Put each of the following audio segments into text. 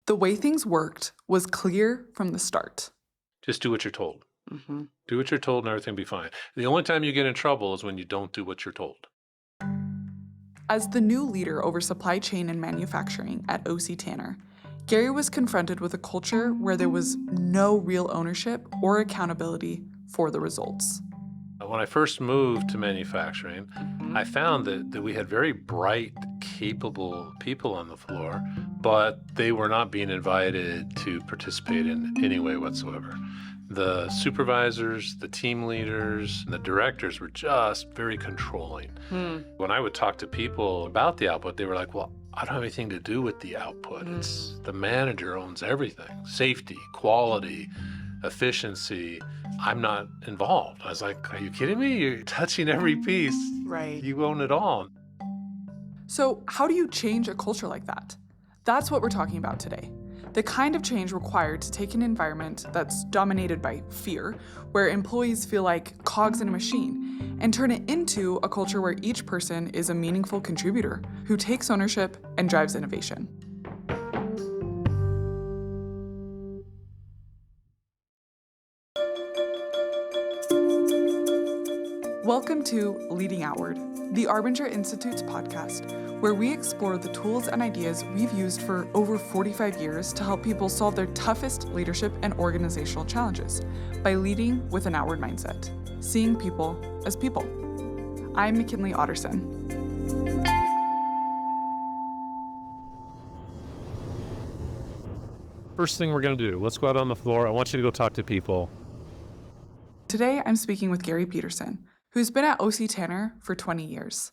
The way things worked was clear from the start. Just do what you're told. Mm-hmm. Do what you're told and everything will be fine. The only time you get in trouble is when you don't do what you're told. As the new leader over supply chain and manufacturing at OC Tanner, Gary was confronted with a culture where there was no real ownership or accountability for the results. When I first moved to manufacturing, I found that we had very bright, capable people on the floor, but they were not being invited to participate in any way whatsoever. The supervisors, the team leaders, and the directors were just very controlling. When I would talk to people about the output, they were like, well, I don't have anything to do with the output. It's the manager owns everything. Safety, quality, efficiency. I'm not involved. I was like, are you kidding me? You're touching every piece. Right. You own it all. So how do you change a culture like that? That's what we're talking about today. The kind of change required to take an environment that's dominated by fear, where employees feel like cogs in a machine, and turn it into a culture where each person is a meaningful contributor who takes ownership and drives innovation. Welcome to Leading Outward, the Arbinger Institute's podcast, where we explore the tools and ideas we've used for over 45 years to help people solve their toughest leadership and organizational challenges by leading with an outward mindset, seeing people as people. I'm McKinley Otterson. First thing we're going to do, let's go out on the floor. I want you to go talk to people. Today, I'm speaking with Gary Peterson, who's been at OC Tanner for 20 years.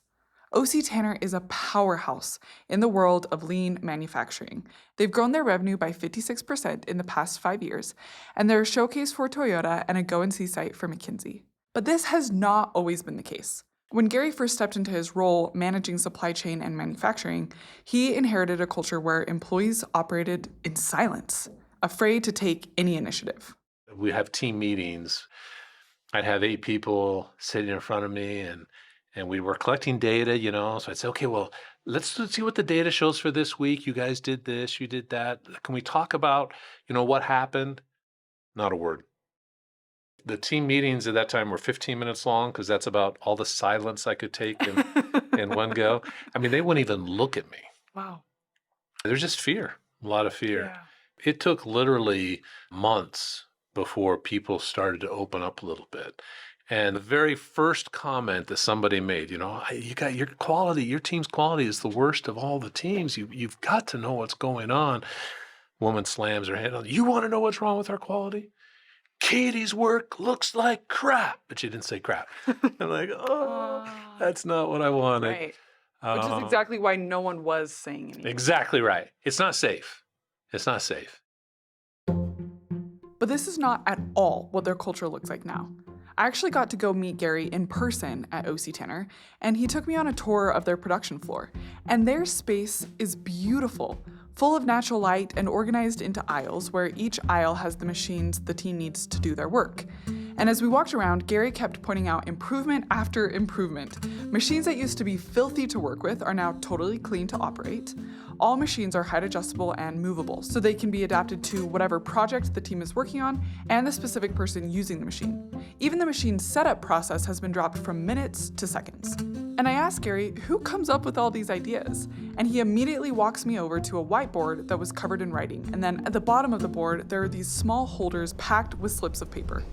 OC Tanner is a powerhouse in the world of lean manufacturing. They've grown their revenue by 56% in the past 5 years, and they're a showcase for Toyota and a go-and-see site for McKinsey. But this has not always been the case. When Gary first stepped into his role managing supply chain and manufacturing, he inherited a culture where employees operated in silence, afraid to take any initiative. We have team meetings. I'd have 8 people sitting in front of me and we were collecting data, so I'd say, okay, well, let's see what the data shows for this week. You guys did this, you did that. Can we talk about, what happened? Not a word. The team meetings at that time were 15 minutes long because that's about all the silence I could take in one go. I mean, they wouldn't even look at me. Wow. There's just fear, a lot of fear. Yeah. It took literally months before people started to open up a little bit. And the very first comment that somebody made, you got your quality, your team's quality is the worst of all the teams. You've got to know what's going on. Woman slams her hand on, you want to know what's wrong with our quality? Katie's work looks like crap. But she didn't say crap. I'm like, that's not what I wanted. Right. Which is exactly why no one was saying anything. Exactly right. It's not safe. It's not safe. But this is not at all what their culture looks like now. I actually got to go meet Gary in person at OC Tanner, and he took me on a tour of their production floor. And their space is beautiful, full of natural light and organized into aisles where each aisle has the machines the team needs to do their work. And as we walked around, Gary kept pointing out improvement after improvement. Machines that used to be filthy to work with are now totally clean to operate. All machines are height adjustable and movable, so they can be adapted to whatever project the team is working on and the specific person using the machine. Even the machine setup process has been dropped from minutes to seconds. And I asked Gary who comes up with all these ideas, and he immediately walks me over to a whiteboard that was covered in writing, and then at the bottom of the board there are these small holders packed with slips of paper.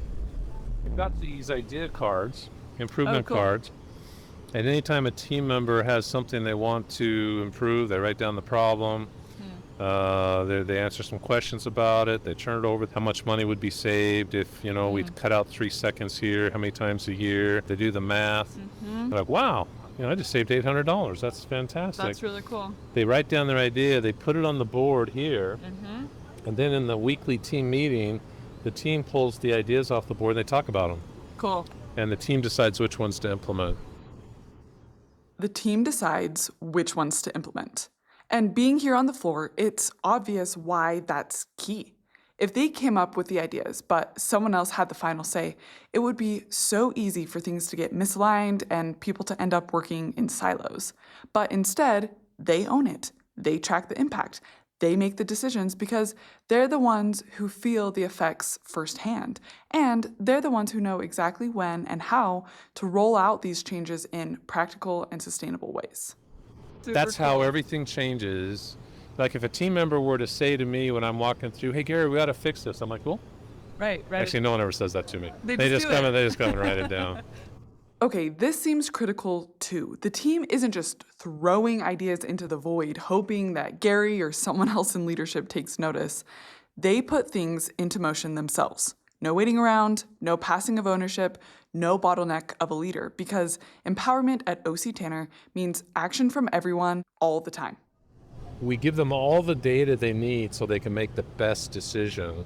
We've got these idea cards, improvement cool. cards, and anytime a team member has something they want to improve, they write down the problem, they answer some questions about it, they turn it over, how much money would be saved if, we cut out 3 seconds here, how many times a year, they do the math. They're like, wow, I just saved $800, that's fantastic. That's really cool. They write down their idea, they put it on the board here, and then in the weekly team meeting, the team pulls the ideas off the board and they talk about them. Cool. And the team decides which ones to implement. The team decides which ones to implement. And being here on the floor, it's obvious why that's key. If they came up with the ideas, but someone else had the final say, it would be so easy for things to get misaligned and people to end up working in silos. But instead, they own it. They track the impact. They make the decisions because they're the ones who feel the effects firsthand, and they're the ones who know exactly when and how to roll out these changes in practical and sustainable ways. That's how everything changes. Like if a team member were to say to me when I'm walking through, "Hey Gary, we got to fix this," I'm like, "Well," right. Actually, no one ever says that to me. They just come and write it down. Okay, this seems critical too. The team isn't just throwing ideas into the void, hoping that Gary or someone else in leadership takes notice. They put things into motion themselves. No waiting around, no passing of ownership, no bottleneck of a leader, because empowerment at OC Tanner means action from everyone all the time. We give them all the data they need so they can make the best decision.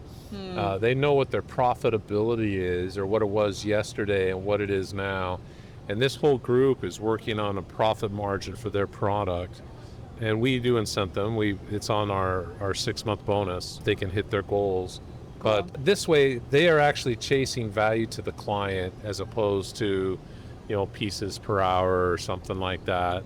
They know what their profitability is or what it was yesterday and what it is now. And this whole group is working on a profit margin for their product. And we do incent them. It's on our 6-month bonus. They can hit their goals. But this way, they are actually chasing value to the client as opposed to, pieces per hour or something like that.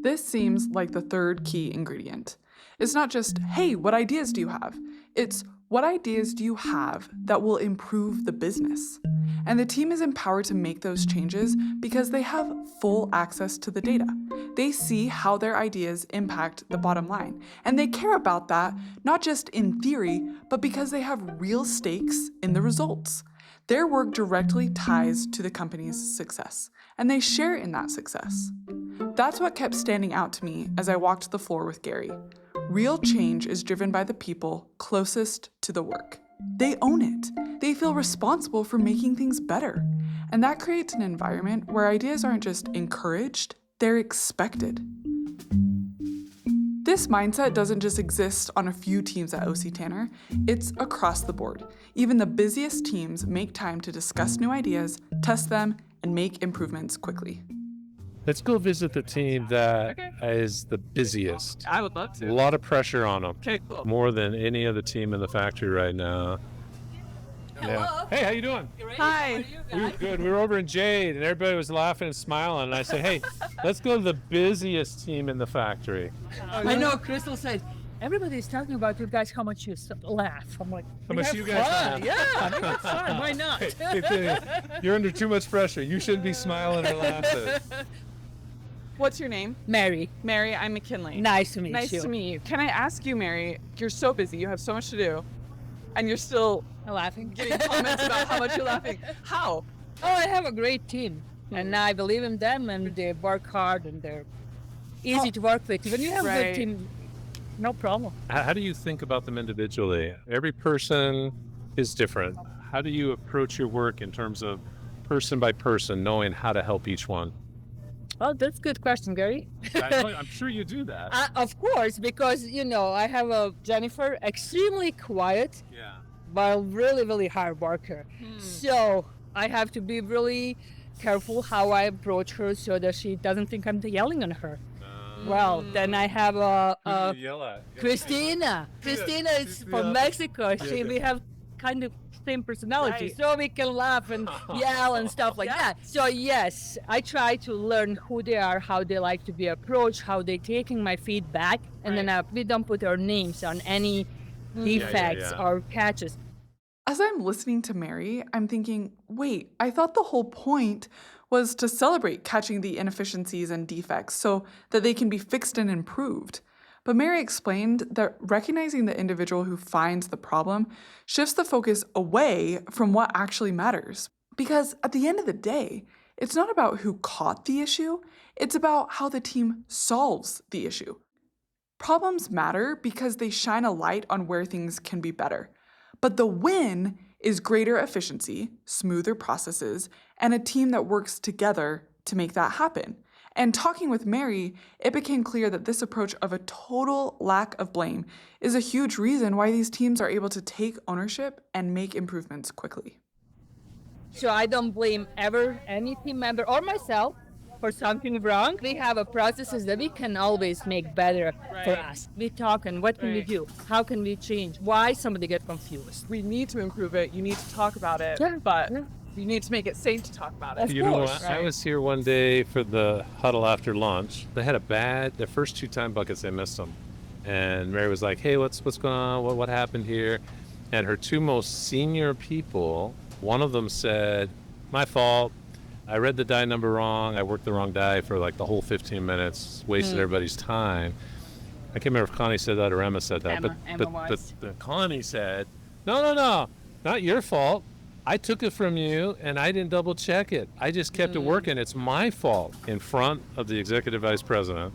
This seems like the third key ingredient. It's not just, hey, what ideas do you have? It's, what ideas do you have that will improve the business? And the team is empowered to make those changes because they have full access to the data. They see how their ideas impact the bottom line. And they care about that, not just in theory, but because they have real stakes in the results. Their work directly ties to the company's success, and they share in that success. That's what kept standing out to me as I walked the floor with Gary. Real change is driven by the people closest to the work. They own it. They feel responsible for making things better. And that creates an environment where ideas aren't just encouraged, they're expected. This mindset doesn't just exist on a few teams at OC Tanner, it's across the board. Even the busiest teams make time to discuss new ideas, test them, and make improvements quickly. Let's go visit the team that is the busiest. I would love A lot of pressure on them. Okay, cool. More than any other team in the factory right now. Hello. Yeah. Hey, how you doing? Hi. We were good. We were over in Jade, and everybody was laughing and smiling. And I said, "Hey, let's go to the busiest team in the factory." I know Crystal said, everybody's talking about you guys, how much you laugh. I'm like, How much you guys laugh? Yeah, make it fun. Why not? You're under too much pressure. You shouldn't be smiling or laughing. What's your name? Mary, Mary, I'm McKinley. nice to meet Nice you. to meet you. Can I ask you, Mary, you're so busy, you have so much to do, and you're still Laughing? getting comments about how much you're laughing. How? Oh, I have a great team, and I believe in them, and they work hard, and they're easy to work with. When you have a Right. good team, no problem. How do you think about them individually? Every person is different. How do you approach your work in terms of person by person, knowing how to help each one? Oh, that's a good question, Gary. I'm sure you do that. Of course, because, I have a Jennifer, extremely quiet, Yeah. but really, really hard worker. So I have to be really careful how I approach her so that she doesn't think I'm yelling on her. Well, then I have Who do you yell at? Christina. Christina is from Mexico. We have kind of same personality, Right. so we can laugh and yell and stuff like that. So yes, I try to learn who they are, how they like to be approached, how they taking my feedback, and then we don't put our names on any defects or patches. As I'm listening to Mary, I'm thinking, wait, I thought the whole point was to celebrate catching the inefficiencies and defects so that they can be fixed and improved. But Mary explained that recognizing the individual who finds the problem shifts the focus away from what actually matters. Because at the end of the day, it's not about who caught the issue, it's about how the team solves the issue. Problems matter because they shine a light on where things can be better. But the win is greater efficiency, smoother processes, and a team that works together to make that happen. And talking with Mary, it became clear that this approach of a total lack of blame is a huge reason why these teams are able to take ownership and make improvements quickly. So I don't blame ever any team member or myself for something wrong. We have a processes that we can always make better for us. We talk and what can we do? How can we change? Why somebody get confused? We need to improve it, you need to talk about it, Yeah, but yeah. You need to make it safe to talk about it. Of You know course, what? I was here one day for the huddle after lunch. They had their first 2 time buckets, they missed them. And Mary was like, hey, what's going on? What happened here? And her 2 most senior people, one of them said, my fault. I read the die number wrong. I worked the wrong die for like the whole 15 minutes, wasted everybody's time. I can't remember if Connie said that or Emma said that. Emma was. But Connie said, no, not your fault. I took it from you and I didn't double check it. I just kept it working. It's my fault. In front of the executive vice president,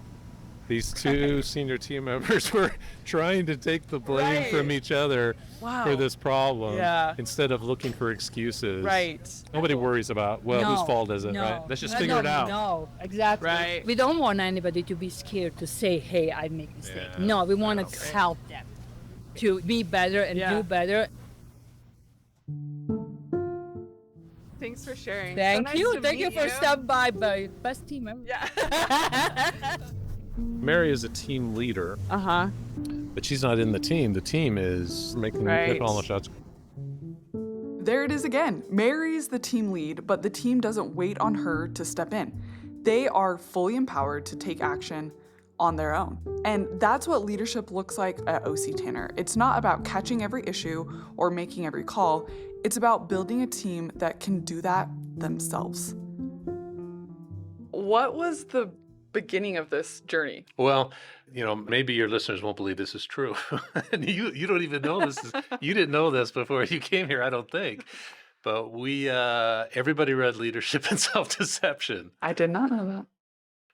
these 2 senior team members were trying to take the blame from each other for this problem instead of looking for excuses. Right. Nobody worries about, whose fault is it, right? Let's just figure it out. No, exactly. Right. We don't want anybody to be scared to say, hey, I make a mistake. Yeah. No, we want to help them to be better and do better. Thanks for sharing. Thank So nice you. to Thank you meet for stopping by. Best team ever. Yeah. Mary is a team leader, Uh-huh. but she's not in the team. The team is making all the shots. There it is again. Mary's the team lead, but the team doesn't wait on her to step in. They are fully empowered to take action on their own. And that's what leadership looks like at OC Tanner. It's not about catching every issue or making every call. It's about building a team that can do that themselves. What was the beginning of this journey? Well, maybe your listeners won't believe this is true. And you don't even know this. You didn't know this before you came here, I don't think. But everybody read Leadership and Self-Deception. I did not know that.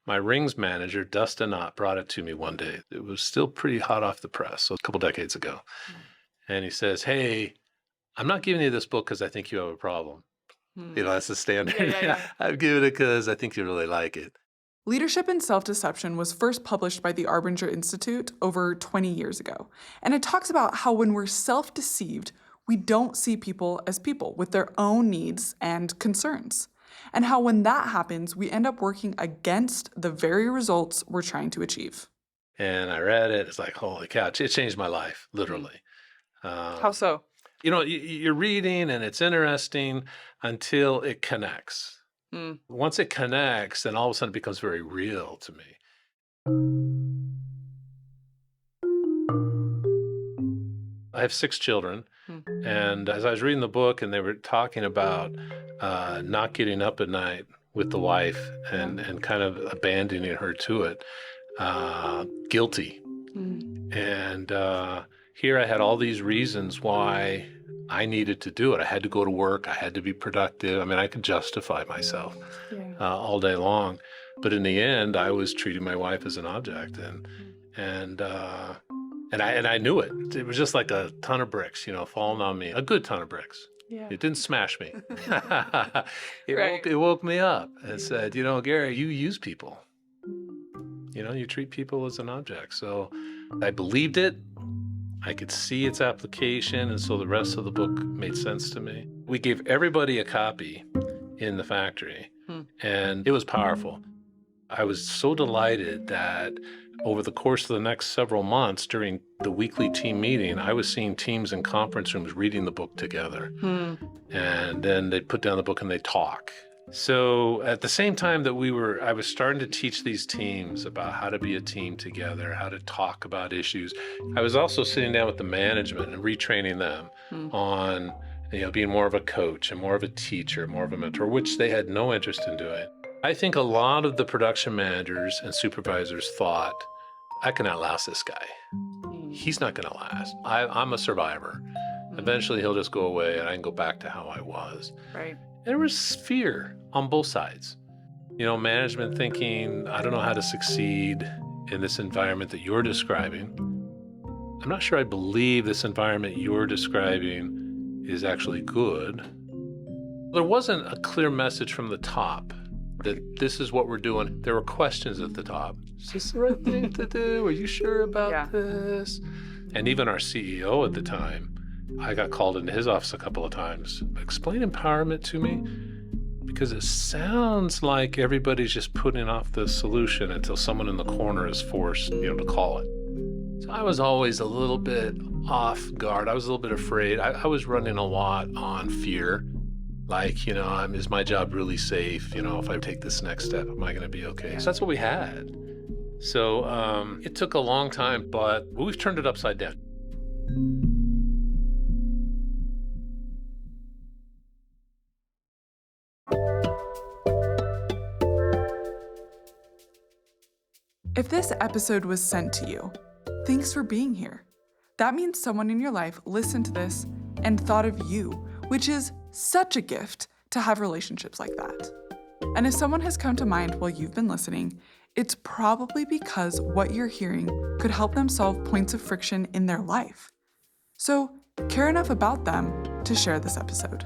My rings manager, Dustin Ott, brought it to me one day. It was still pretty hot off the press, so a couple decades ago. And he says, hey, I'm not giving you this book because I think you have a problem. That's the standard. Yeah. I'm giving it because I think you really like it. Leadership and Self-Deception was first published by the Arbinger Institute over 20 years ago. And it talks about how when we're self-deceived, we don't see people as people with their own needs and concerns. And how when that happens, we end up working against the very results we're trying to achieve. And I read it. It's like, holy cow, it changed my life, literally. How so? You're reading and it's interesting until it connects. Once it connects, then all of a sudden it becomes very real to me. I have 6 children, and as I was reading the book and they were talking about not getting up at night with the wife and kind of abandoning her to it, guilty. And here I had all these reasons why I needed to do it. I had to go to work. I had to be productive. I mean, I could justify myself all day long. But in the end, I was treating my wife as an object. And I knew it. It was just like a ton of bricks, falling on me. A good ton of bricks. Yeah. It didn't smash me. It woke me up and said, Gary, you use people. You treat people as an object. So I believed it. I could see its application, and so the rest of the book made sense to me. We gave everybody a copy in the factory, and it was powerful. I was so delighted that over the course of the next several months during the weekly team meeting, I was seeing teams in conference rooms reading the book together. And then they'd put down the book and they'd talk. So at the same time that I was starting to teach these teams about how to be a team together, how to talk about issues, I was also sitting down with the management and retraining them on, being more of a coach and more of a teacher, more of a mentor, which they had no interest in doing. I think a lot of the production managers and supervisors thought, I can outlast this guy. He's not going to last. I'm a survivor. Eventually he'll just go away and I can go back to how I was. Right. There was fear on both sides. Management thinking, I don't know how to succeed in this environment that you're describing. I'm not sure I believe this environment you're describing is actually good. There wasn't a clear message from the top that this is what we're doing. There were questions at the top. Is this the right thing to do? Are you sure about this? And even our CEO at the time, I got called into his office a couple of times. Explain empowerment to me, because it sounds like everybody's just putting off the solution until someone in the corner is forced, to call it. So I was always a little bit off guard. I was a little bit afraid. I was running a lot on fear. Like, is my job really safe? If I take this next step, am I going to be okay? So that's what we had. So it took a long time, but we've turned it upside down. If this episode was sent to you, thanks for being here. That means someone in your life listened to this and thought of you, which is such a gift to have relationships like that. And if someone has come to mind while you've been listening, it's probably because what you're hearing could help them solve points of friction in their life. So care enough about them to share this episode.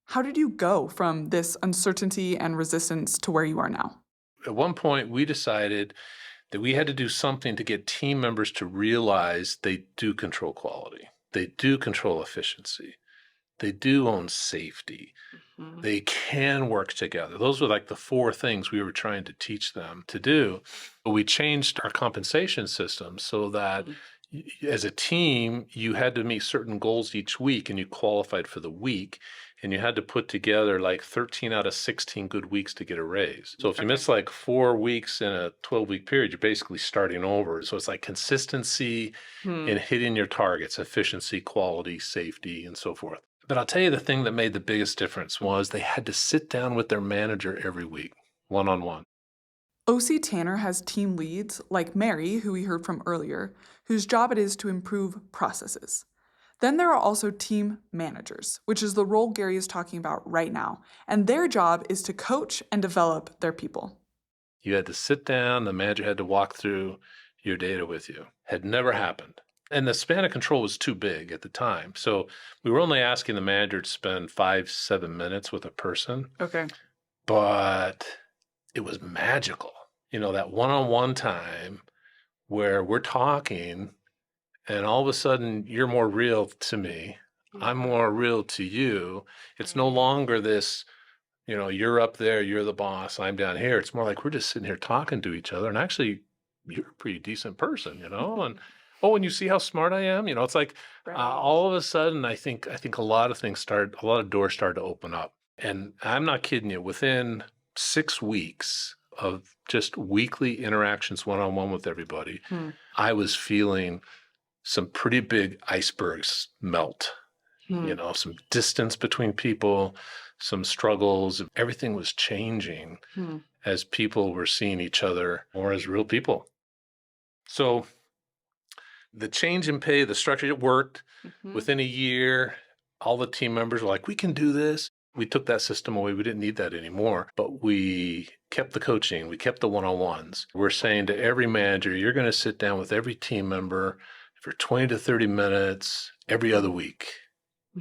How did you go from this uncertainty and resistance to where you are now? At one point, we decided that we had to do something to get team members to realize they do control quality. They do control efficiency. They do own safety. Mm-hmm. They can work together. Those were like the 4 things we were trying to teach them to do. But we changed our compensation system so that as a team, you had to meet certain goals each week and you qualified for the week. And you had to put together like 13 out of 16 good weeks to get a raise. So if you miss like 4 weeks in a 12-week period, you're basically starting over. So it's like consistency in hitting your targets, efficiency, quality, safety, and so forth. But I'll tell you the thing that made the biggest difference was they had to sit down with their manager every week, one-on-one. OC Tanner has team leads like Mary, who we heard from earlier, whose job it is to improve processes. Then there are also team managers, which is the role Gary is talking about right now, and their job is to coach and develop their people. You had to sit down, the manager had to walk through your data with you. Had never happened. And the span of control was too big at the time. So we were only asking the manager to spend 5-7 minutes with a person. Okay. But it was magical. That one-on-one time where we're talking and all of a sudden you're more real to me. I'm more real to you. It's no longer this, you're up there, you're the boss, I'm down here. It's more like we're just sitting here talking to each other. And actually, you're a pretty decent person, and and you see how smart I am. It's like all of a sudden, I think a lot of doors started to open up. And I'm not kidding you. Within 6 weeks of just weekly interactions one-on-one with everybody, I was feeling some pretty big icebergs melt, some distance between people, some struggles. Everything was changing as people were seeing each other more as real people. So the change in pay, the structure, it worked. Within a year, all the team members were like, we can do this. We took that system away. We didn't need that anymore, but we kept the coaching. We kept the one-on-ones. We're saying to every manager, you're going to sit down with every team member for 20 to 30 minutes every other week.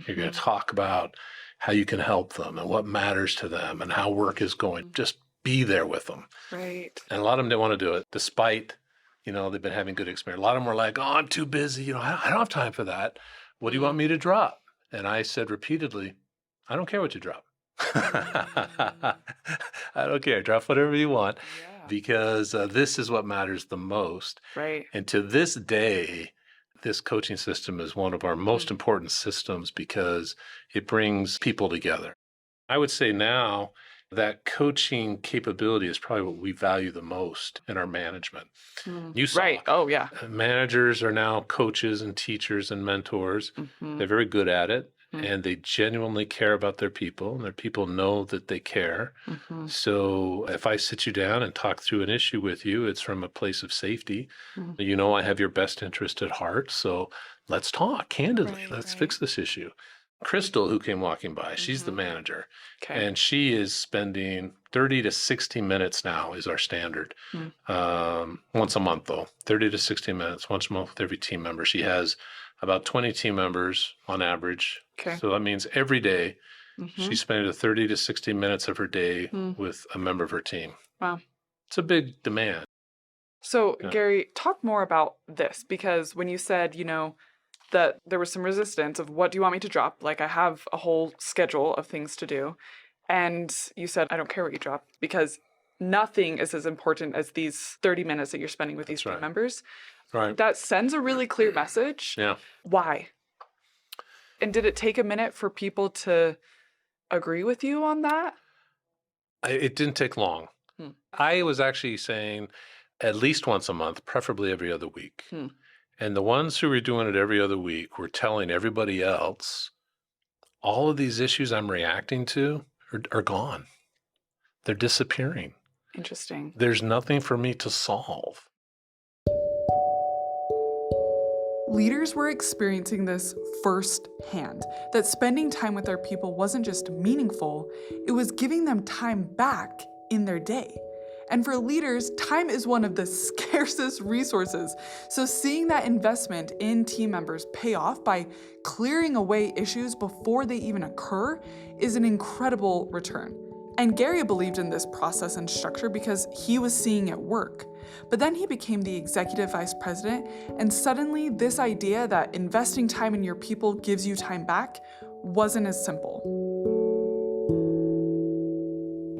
You're going to talk about how you can help them and what matters to them and how work is going. Just be there with them. Right. And a lot of them didn't want to do it, despite, they've been having good experience. A lot of them were like, oh, I'm too busy. I don't have time for that. What do you want me to drop? And I said repeatedly, I don't care what you drop. I don't care. Drop whatever you want because this is what matters the most. Right. And to this day, this coaching system is one of our most important systems because it brings people together. I would say now that coaching capability is probably what we value the most in our management. You saw, right. Oh, yeah. Managers are now coaches and teachers and mentors. They're very good at it. And they genuinely care about their people, and their people know that they care. So if I sit you down and talk through an issue with you, it's from a place of safety. I have your best interest at heart. So let's talk candidly. Let's fix this issue. Crystal, who came walking by, she's the manager. Okay. And she is spending 30 to 60 minutes now is our standard. Once a month, though. 30 to 60 minutes, once a month with every team member. She has about 20 team members on average. Okay. So that means every day she's spending 30 to 60 minutes of her day with a member of her team. Wow. It's a big demand. So, Gary, talk more about this, because when you said, that there was some resistance of what do you want me to drop? Like, I have a whole schedule of things to do. And you said, I don't care what you drop, because nothing is as important as these 30 minutes that you're spending with these That's team right. members. Right. That sends a really clear message. Yeah. Why? And did it take a minute for people to agree with you on that? It didn't take long. I was actually saying at least once a month, preferably every other week. And the ones who were doing it every other week were telling everybody else, all of these issues I'm reacting to are gone. They're disappearing. Interesting. There's nothing for me to solve. Leaders were experiencing this firsthand, that spending time with their people wasn't just meaningful, it was giving them time back in their day. And for leaders, time is one of the scarcest resources. So seeing that investment in team members pay off by clearing away issues before they even occur is an incredible return. And Gary believed in this process and structure because he was seeing it work. But then he became the executive vice president, and suddenly this idea that investing time in your people gives you time back wasn't as simple.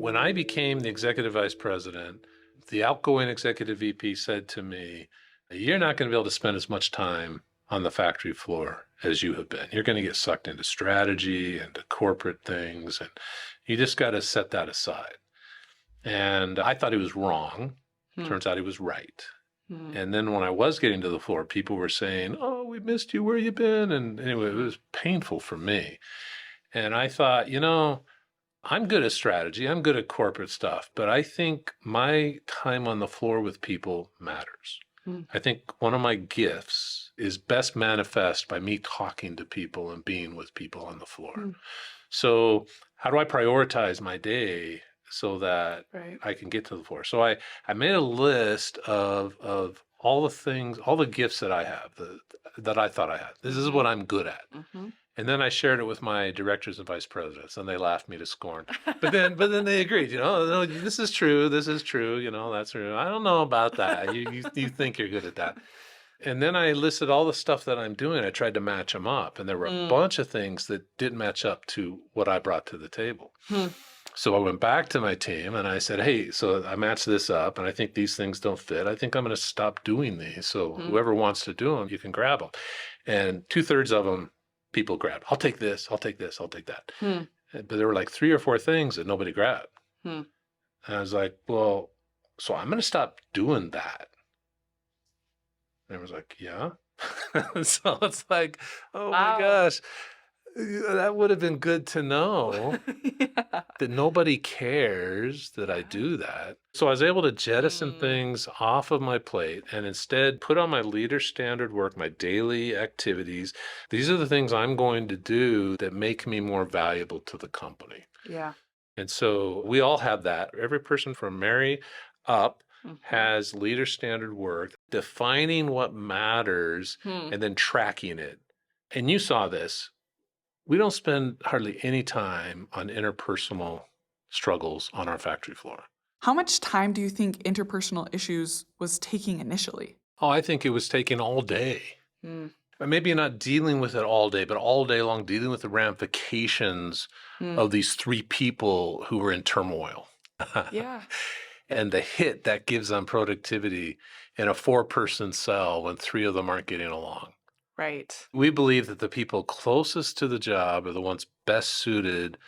When I became the executive vice president, the outgoing executive VP said to me, "You're not going to be able to spend as much time on the factory floor as you have been. You're going to get sucked into strategy and to corporate things, and you just got to set that aside." And I thought he was wrong. Turns out he was right. And then when I was getting to the floor, people were saying, "Oh, we missed you. Where you been?" And anyway, it was painful for me. And I thought, I'm good at strategy. I'm good at corporate stuff, but I think my time on the floor with people matters. I think one of my gifts is best manifest by me talking to people and being with people on the floor. So how do I prioritize my day so that I can get to the floor? So I made a list of all the things, all the gifts that I have, that I thought I had. This is what I'm good at. And then I shared it with my directors and vice presidents, and they laughed me to scorn. But then they agreed, no, this is true, that's true. I don't know about that. You think you're good at that. And then I listed all the stuff that I'm doing. I tried to match them up, and there were a bunch of things that didn't match up to what I brought to the table. So I went back to my team and I said, "Hey, so I matched this up, and I think these things don't fit. I think I'm going to stop doing these. So whoever wants to do them, you can grab them." And 2/3 of them, people grabbed. "I'll take this, I'll take this, I'll take that." But there were like 3 or 4 things that nobody grabbed. And I was like, well, so I'm going to stop doing that. And I was like, yeah. So it's like, oh my gosh, that would have been good to know that nobody cares that I do that. So I was able to jettison things off of my plate and instead put on my leader standard work, my daily activities. These are the things I'm going to do that make me more valuable to the company. Yeah. And so we all have that. Every person from Mary up has leader standard work, defining what matters and then tracking it. And you saw this. We don't spend hardly any time on interpersonal struggles on our factory floor. How much time do you think interpersonal issues was taking initially? Oh, I think it was taking all day. Maybe not dealing with it all day, but all day long dealing with the ramifications of these 3 people who were in turmoil. Yeah. And the hit that gives on productivity in a 4-person cell when 3 of them aren't getting along. Right. We believe that the people closest to the job are the ones best suited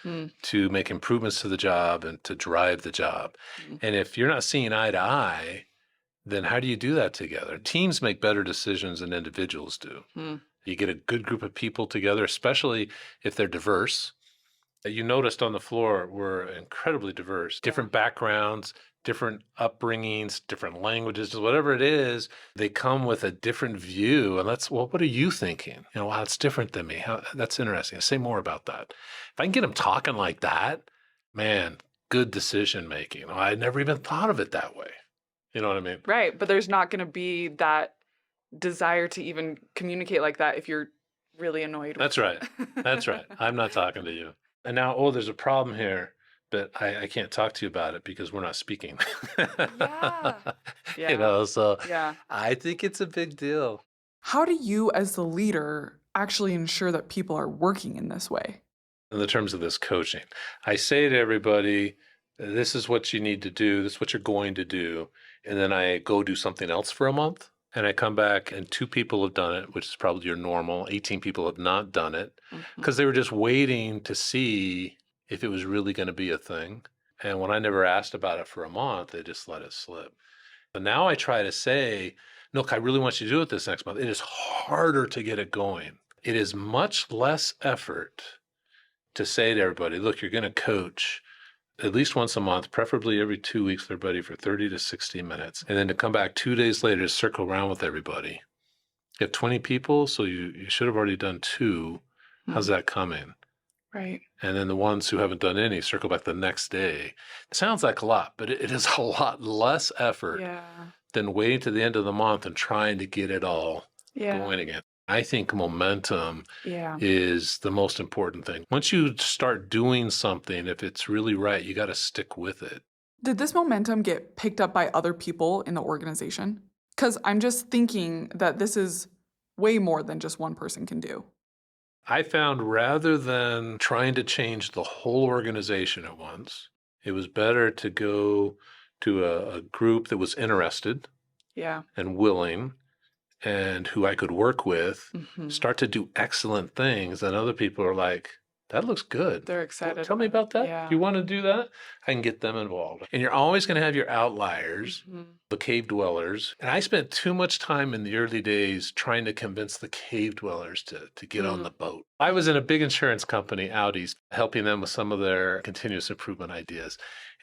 to make improvements to the job and to drive the job. And if you're not seeing eye to eye, then how do you do that together? Teams make better decisions than individuals do. You get a good group of people together, especially if they're diverse. You noticed on the floor we're incredibly diverse, different backgrounds, different upbringings, different languages, whatever it is, they come with a different view. And what are you thinking? Wow, it's different than me. That's interesting. Say more about that. If I can get them talking like that, man, good decision making. I never even thought of it that way. You know what I mean? Right. But there's not going to be that desire to even communicate like that if you're really annoyed. That's right. That's right. I'm not talking to you. And now, there's a problem here. But I can't talk to you about it because we're not speaking. Yeah. I think it's a big deal. How do you, as the leader, actually ensure that people are working in this way? In the terms of this coaching, I say to everybody, this is what you need to do, this is what you're going to do, and then I go do something else for a month, and I come back and 2 people have done it, which is probably your normal, 18 people have not done it, because they were just waiting to see if it was really going to be a thing. And when I never asked about it for a month, they just let it slip. But now I try to say, look, I really want you to do it this next month. It is harder to get it going. It is much less effort to say to everybody, look, you're going to coach at least once a month, preferably every 2 weeks with everybody for 30 to 60 minutes. And then to come back 2 days later to circle around with everybody. You have 20 people, so you should have already done 2. How's that coming? Right. And then the ones who haven't done any circle back the next day. It sounds like a lot, but it is a lot less effort than waiting to the end of the month and trying to get it all going again. I think momentum is the most important thing. Once you start doing something, if it's really right, you got to stick with it. Did this momentum get picked up by other people in the organization? Because I'm just thinking that this is way more than just one person can do. I found rather than trying to change the whole organization at once, it was better to go to a group that was interested and willing and who I could work with, start to do excellent things. And other people are like, that looks good. They're excited. Tell me about that. Yeah. You want to do that? I can get them involved. And you're always going to have your outliers, the cave dwellers. And I spent too much time in the early days trying to convince the cave dwellers to get on the boat. I was in a big insurance company out east, helping them with some of their continuous improvement ideas.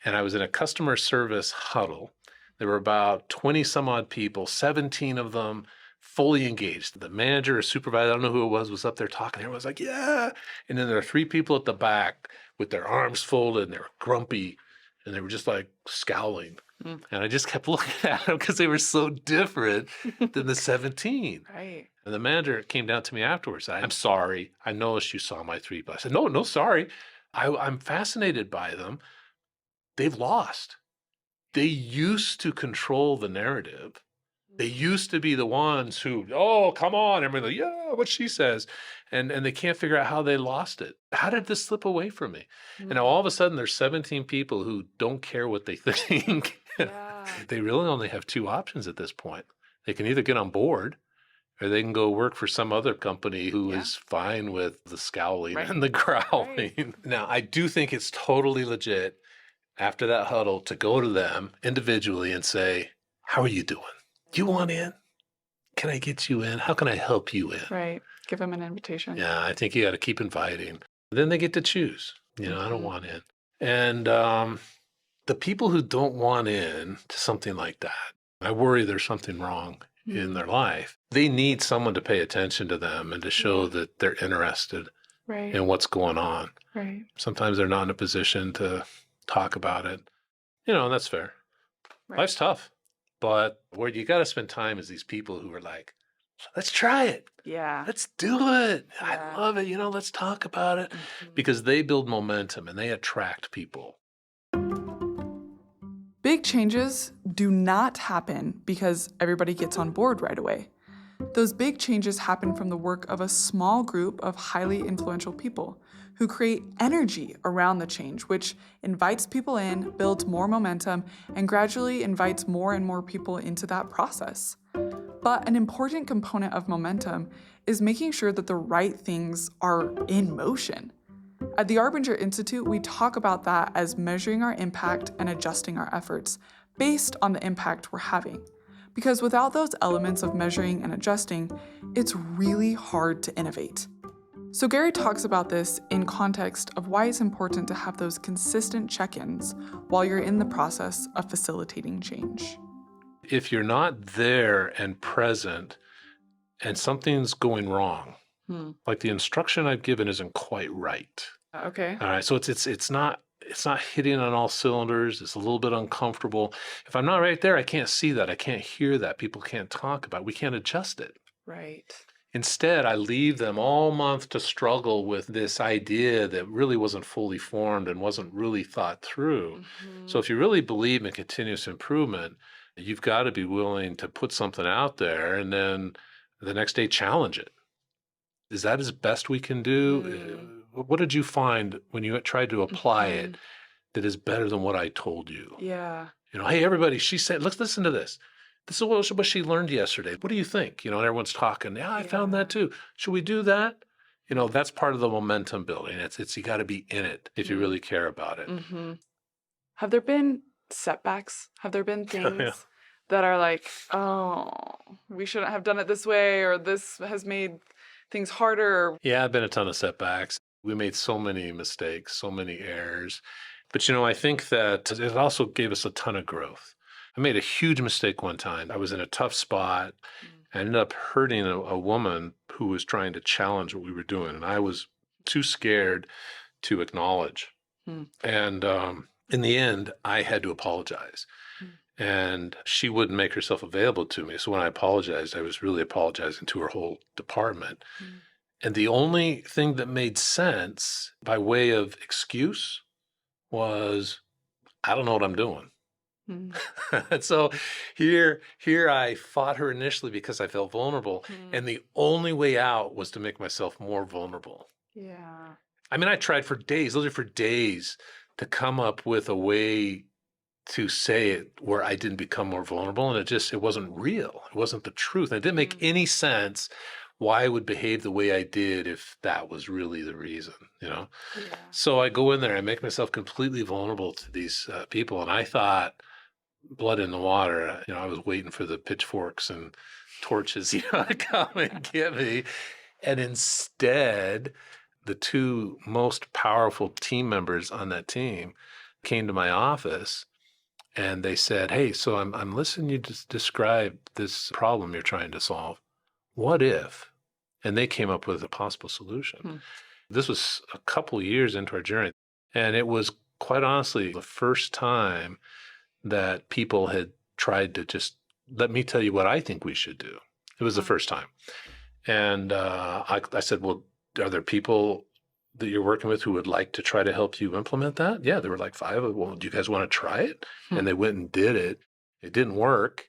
And I was in a customer service huddle. There were about 20 some odd people, 17 of them fully engaged. The manager or supervisor, I don't know who it was up there talking. Everyone was like, yeah. And then there are 3 people at the back with their arms folded and they were grumpy and they were just like scowling. And I just kept looking at them because they were so different than the 17. Right. And the manager came down to me afterwards. I'm sorry. I noticed you saw my 3 people. I said, no, sorry. I'm fascinated by them. They've lost. They used to control the narrative. They used to be the ones who, oh, come on. Everybody, yeah, what she says. And they can't figure out how they lost it. How did this slip away from me? And now all of a sudden there's 17 people who don't care what they think. They really only have 2 options at this point. They can either get on board or they can go work for some other company who is fine with the scowling and the growling. Now, I do think it's totally legit after that huddle to go to them individually and say, how are you doing? You want in? Can I get you in? How can I help you in? Right. Give them an invitation. Yeah, I think you got to keep inviting. Then they get to choose. You know, I don't want in. And the people who don't want in to something like that, I worry there's something wrong in their life. They need someone to pay attention to them and to show that they're interested in what's going on. Right. Sometimes they're not in a position to talk about it. You know, and that's fair. Life's tough. But where you got to spend time is these people who are like, let's try it. Yeah. Let's do it. I love it. You know, let's talk about it. Because they build momentum and they attract people. Big changes do not happen because everybody gets on board right away. Those big changes happen from the work of a small group of highly influential people who create energy around the change, which invites people in, builds more momentum, and gradually invites more and more people into that process. But an important component of momentum is making sure that the right things are in motion. At the Arbinger Institute, we talk about that as measuring our impact and adjusting our efforts based on the impact we're having. Because without those elements of measuring and adjusting, it's really hard to innovate. So Gary talks about this in context of why it's important to have those consistent check-ins while you're in the process of facilitating change. If you're not there and present and something's going wrong, like the instruction I've given isn't quite right. Okay. All right, so it's not hitting on all cylinders. It's a little bit uncomfortable. If I'm not right there, I can't see that. I can't hear that. People can't talk about it. We can't adjust it. Right. Instead, I leave them all month to struggle with this idea that really wasn't fully formed and wasn't really thought through. So if you really believe in continuous improvement, you've got to be willing to put something out there and then the next day challenge it. Is that as best we can do? What did you find when you tried to apply it that is better than what I told you. Yeah. Hey, everybody, she said, let's listen to this. This is what she learned yesterday. What do you think? And everyone's talking. Yeah, I found that too. Should we do that? That's part of the momentum building. It's you got to be in it if you really care about it. Mm-hmm. Have there been setbacks? Have there been things Yeah. that are like, oh, we shouldn't have done it this way, or this has made things harder? Yeah, I've been a ton of setbacks. We made so many mistakes, so many errors. But, I think that it also gave us a ton of growth. I made a huge mistake one time. I was in a tough spot. I ended up hurting a woman who was trying to challenge what we were doing. And I was too scared to acknowledge. And in the end, I had to apologize. And she wouldn't make herself available to me. So when I apologized, I was really apologizing to her whole department. And the only thing that made sense by way of excuse was, I don't know what I'm doing. And so here I fought her initially because I felt vulnerable. And the only way out was to make myself more vulnerable. Yeah. I mean, I tried for days, literally for days, to come up with a way to say it where I didn't become more vulnerable. And it wasn't real. It wasn't the truth. And it didn't make any sense why I would behave the way I did if that was really the reason, Yeah. So I go in there, I make myself completely vulnerable to these people. And I thought, blood in the water, I was waiting for the pitchforks and torches, to come and get me. And instead, the two most powerful team members on that team came to my office and they said, hey, so I'm listening you describe this problem you're trying to solve. What if? And they came up with a possible solution. This was a couple years into our journey. And it was quite honestly the first time that people had tried to just let me tell you what I think we should do. It was the first time. And I said, well, are there people that you're working with who would like to try to help you implement that? Yeah, there were like 5. Well, do you guys want to try it? And they went and did it. It didn't work.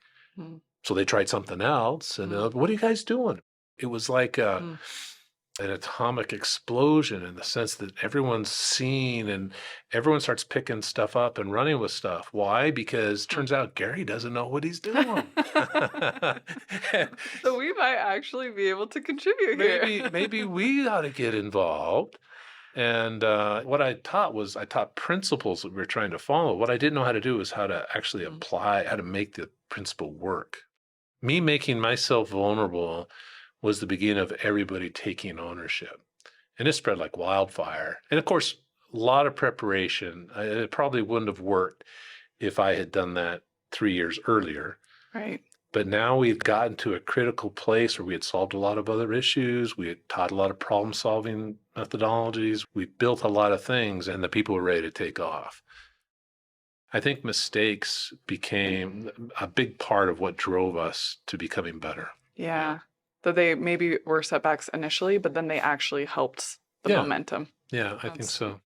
So they tried something else. And what are you guys doing? It was like an atomic explosion in the sense that everyone's seen and everyone starts picking stuff up and running with stuff. Why? Because it turns out Gary doesn't know what he's doing. So we might actually be able to contribute here. Maybe we ought to get involved. And what I taught principles that we were trying to follow. What I didn't know how to do was how to actually apply, how to make the principle work. Me making myself vulnerable was the beginning of everybody taking ownership. And it spread like wildfire. And of course, a lot of preparation. It probably wouldn't have worked if I had done that 3 years earlier. Right. But now we've gotten to a critical place where we had solved a lot of other issues. We had taught a lot of problem-solving methodologies. We built a lot of things, and the people were ready to take off. I think mistakes became a big part of what drove us to becoming better. Yeah. That they maybe were setbacks initially, but then they actually helped the momentum. Yeah, I think so.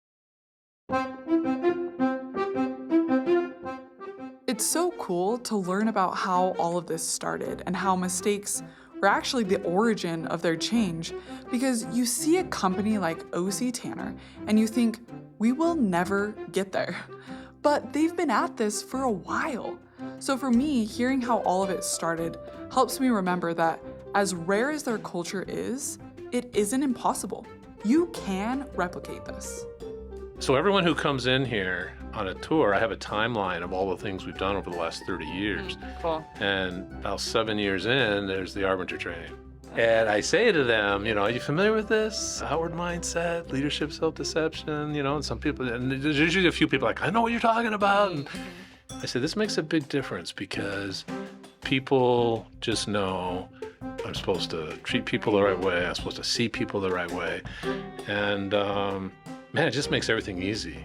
It's so cool to learn about how all of this started and how mistakes were actually the origin of their change, because you see a company like OC Tanner and you think, we will never get there. But they've been at this for a while. So for me, hearing how all of it started helps me remember that as rare as their culture is, it isn't impossible. You can replicate this. So everyone who comes in here on a tour, I have a timeline of all the things we've done over the last 30 years. Cool. And about 7 years in, there's the Arbinger training. And I say to them, are you familiar with this? Outward mindset, leadership, self-deception, and some people, and there's usually a few people like, I know what you're talking about. And I say, this makes a big difference because people just know I'm supposed to treat people the right way. I'm supposed to see people the right way. And man, it just makes everything easy.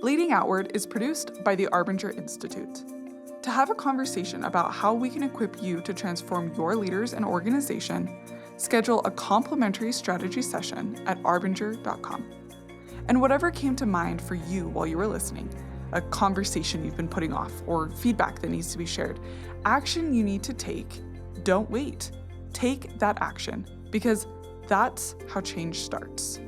Leading Outward is produced by the Arbinger Institute. To have a conversation about how we can equip you to transform your leaders and organization, Schedule a complimentary strategy session at arbinger.com. And whatever came to mind for you while you were listening, a conversation you've been putting off, or feedback that needs to be shared, action you need to take, don't wait. Take that action, because that's how change starts.